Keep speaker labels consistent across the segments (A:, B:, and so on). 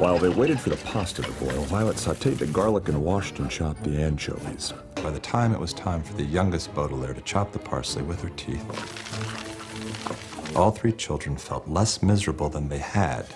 A: While they waited for the pasta to boil, Violet sautéed the garlic and washed and chopped the anchovies.
B: By the time it was time for the youngest Baudelaire to chop the parsley with her teeth, all three children felt less miserable than they had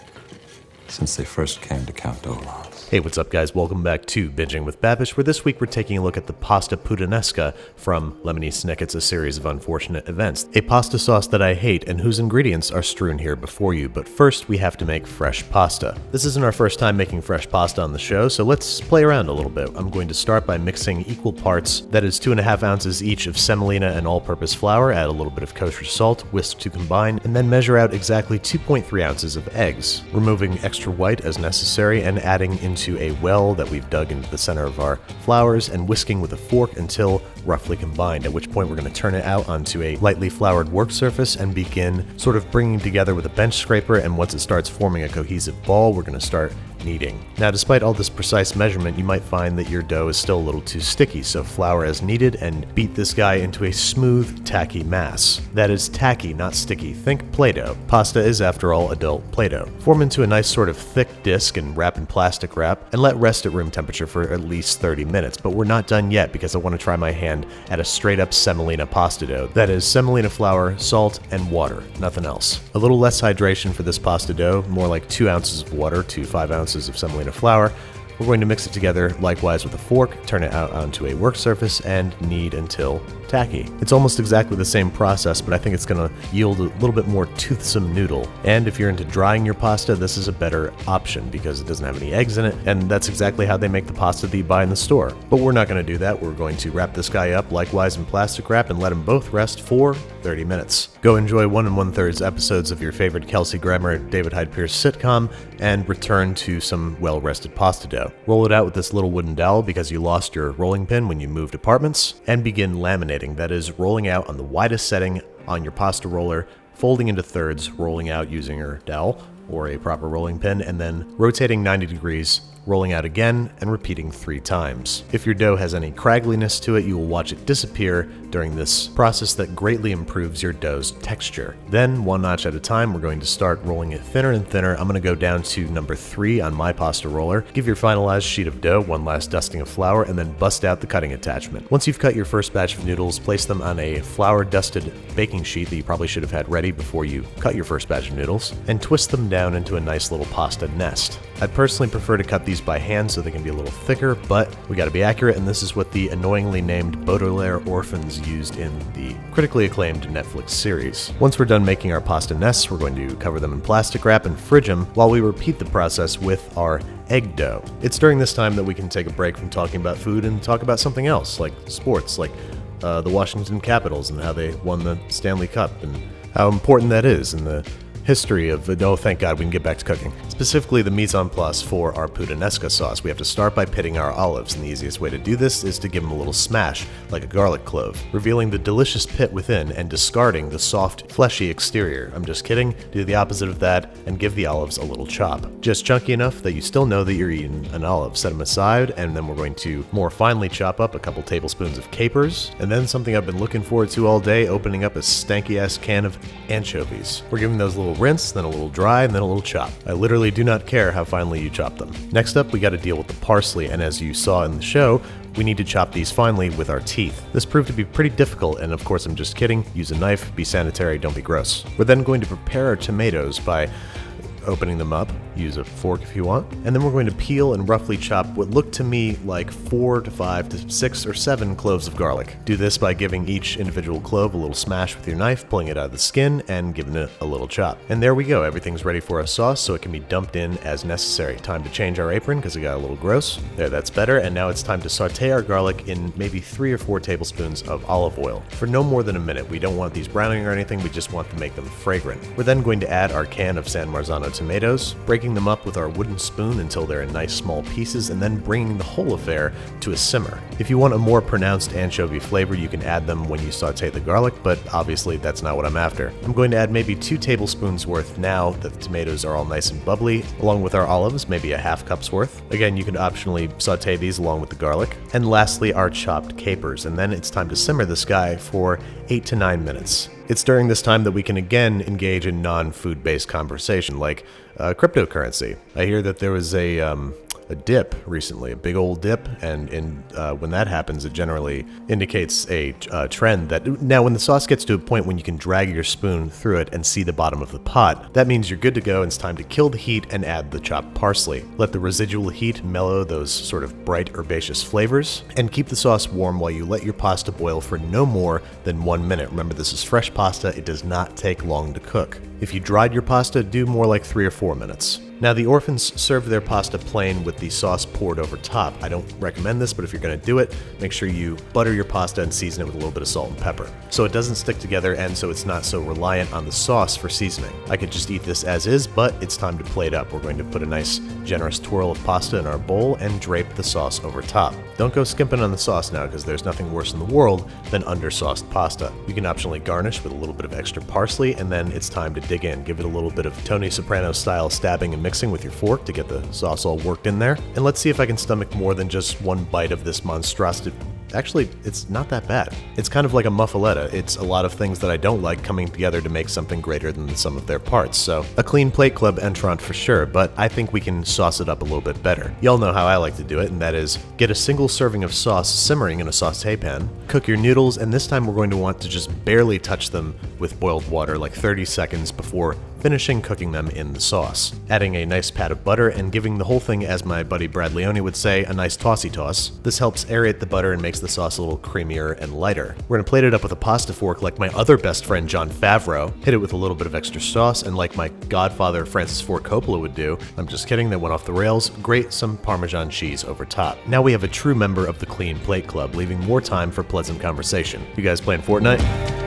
B: since they first came to Count d'Olen's.
C: Hey, what's up, guys? Welcome back to Binging with Babish, where this week we're taking a look at the pasta Puttanesca from Lemony Snicket's A Series of Unfortunate Events, a pasta sauce that I hate and whose ingredients are strewn here before you. But first, we have to make fresh pasta. This isn't our first time making fresh pasta on the show, so let's play around a little bit. I'm going to start by mixing equal parts, that is 2.5 ounces each of semolina and all-purpose flour, add a little bit of kosher salt, whisk to combine, and then measure out exactly 2.3 ounces of eggs, removing extra white as necessary and adding into a well that we've dug into the center of our flours and whisking with a fork until roughly combined, at which point we're going to turn it out onto a lightly floured work surface and begin sort of bringing together with a bench scraper, and once it starts forming a cohesive ball, we're going to start kneading. Now, despite all this precise measurement, you might find that your dough is still a little too sticky, so flour as needed and beat this guy into a smooth, tacky mass. That is tacky, not sticky. Think Play-Doh. Pasta is, after all, adult Play-Doh. Form into a nice sort of thick disc and wrap in plastic wrap, and let rest at room temperature for at least 30 minutes. But we're not done yet, because I want to try my hand at a straight-up semolina pasta dough. That is semolina flour, salt, and water. Nothing else. A little less hydration for this pasta dough, more like 2 ounces of water to 5 ounces of semolina flour. We're going to mix it together likewise with a fork, turn it out onto a work surface, and knead until tacky. It's almost exactly the same process, but I think it's going to yield a little bit more toothsome noodle. And if you're into drying your pasta, this is a better option because it doesn't have any eggs in it, and that's exactly how they make the pasta that you buy in the store. But we're not going to do that. We're going to wrap this guy up likewise in plastic wrap and let them both rest for 30 minutes. Go enjoy 1 1/3 episodes of your favorite Kelsey Grammer, David Hyde Pierce sitcom, and return to some well-rested pasta dough. Roll it out with this little wooden dowel because you lost your rolling pin when you moved apartments, and begin laminating, that is, rolling out on the widest setting on your pasta roller, folding into thirds, rolling out using your dowel or a proper rolling pin, and then rotating 90 degrees, rolling out again, and repeating 3 times. If your dough has any craggliness to it, you will watch it disappear during this process that greatly improves your dough's texture. Then, 1 notch at a time, we're going to start rolling it thinner and thinner. I'm going to go down to number 3 on my pasta roller. Give your finalized sheet of dough 1 last dusting of flour, and then bust out the cutting attachment. Once you've cut your first batch of noodles, place them on a flour-dusted baking sheet that you probably should have had ready before you cut your first batch of noodles, and twist them down into a nice little pasta nest. I personally prefer to cut these by hand so they can be a little thicker, but we gotta be accurate, and this is what the annoyingly named Baudelaire orphans used in the critically acclaimed Netflix series. Once we're done making our pasta nests, we're going to cover them in plastic wrap and fridge them while we repeat the process with our egg dough. It's during this time that we can take a break from talking about food and talk about something else, like sports, like the Washington Capitals and how they won the Stanley Cup and how important that is in the history of, oh thank God we can get back to cooking. Specifically the mise en place for our Puttanesca sauce. We have to start by pitting our olives, and the easiest way to do this is to give them a little smash, like a garlic clove, revealing the delicious pit within and discarding the soft, fleshy exterior. I'm just kidding, do the opposite of that and give the olives a little chop. Just chunky enough that you still know that you're eating an olive. Set them aside, and then we're going to more finely chop up a couple tablespoons of capers, and then something I've been looking forward to all day, opening up a stanky ass can of anchovies. We're giving those a little rinse, then a little dry, and then a little chop. I literally do not care how finely you chop them. Next up, we got to deal with the parsley, and as you saw in the show, we need to chop these finely with our teeth. This proved to be pretty difficult, and of course I'm just kidding. Use a knife, be sanitary, don't be gross. We're then going to prepare our tomatoes by opening them up, use a fork if you want, and then we're going to peel and roughly chop what looked to me like 4 to 5 to 6 or 7 cloves of garlic. Do this by giving each individual clove a little smash with your knife, pulling it out of the skin, and giving it a little chop. And there we go, everything's ready for a sauce, so it can be dumped in as necessary. Time to change our apron because it got a little gross. There, that's better, and now it's time to saute our garlic in maybe 3 or 4 tablespoons of olive oil for no more than a minute. We don't want these browning or anything, we just want to make them fragrant. We're then going to add our can of San Marzano tomatoes, breaking them up with our wooden spoon until they're in nice small pieces, and then bringing the whole affair to a simmer. If you want a more pronounced anchovy flavor, you can add them when you saute the garlic, but obviously that's not what I'm after. I'm going to add maybe 2 tablespoons worth now that the tomatoes are all nice and bubbly, along with our olives, maybe a half cup's worth. Again, you can optionally saute these along with the garlic. And lastly, our chopped capers, and then it's time to simmer this guy for 8 to 9 minutes. It's during this time that we can again engage in non-food-based conversation, like cryptocurrency. I hear that there was a dip recently, a big old dip, and when that happens, it generally indicates a trend that now when the sauce gets to a point when you can drag your spoon through it and see the bottom of the pot, that means you're good to go and it's time to kill the heat and add the chopped parsley. Let the residual heat mellow those sort of bright herbaceous flavors, and keep the sauce warm while you let your pasta boil for no more than 1 minute. Remember, this is fresh pasta, it does not take long to cook. If you dried your pasta, do more like 3 or 4 minutes. Now, the orphans serve their pasta plain with the sauce poured over top. I don't recommend this, but if you're going to do it, make sure you butter your pasta and season it with a little bit of salt and pepper, so it doesn't stick together and so it's not so reliant on the sauce for seasoning. I could just eat this as is, but it's time to plate up. We're going to put a nice, generous twirl of pasta in our bowl and drape the sauce over top. Don't go skimping on the sauce now, because there's nothing worse in the world than undersauced pasta. You can optionally garnish with a little bit of extra parsley, and then it's time to dig in. Give it a little bit of Tony Soprano style stabbing and mixing with your fork to get the sauce all worked in there. And let's see if I can stomach more than just one bite of this monstrosity. Actually, it's not that bad. It's kind of like a muffaletta. It's a lot of things that I don't like coming together to make something greater than the sum of their parts. So a clean plate club entrant for sure, but I think we can sauce it up a little bit better. Y'all know how I like to do it, and that is get a single serving of sauce simmering in a sauté pan, cook your noodles, and this time we're going to want to just barely touch them with boiled water, like 30 seconds before finishing cooking them in the sauce. Adding a nice pat of butter and giving the whole thing, as my buddy Brad Leone would say, a nice tossy toss. This helps aerate the butter and makes the sauce a little creamier and lighter. We're gonna plate it up with a pasta fork like my other best friend Jon Favreau, hit it with a little bit of extra sauce, and like my godfather Francis Ford Coppola would do, I'm just kidding, that went off the rails, grate some Parmesan cheese over top. Now we have a true member of the Clean Plate Club, leaving more time for pleasant conversation. You guys playing Fortnite?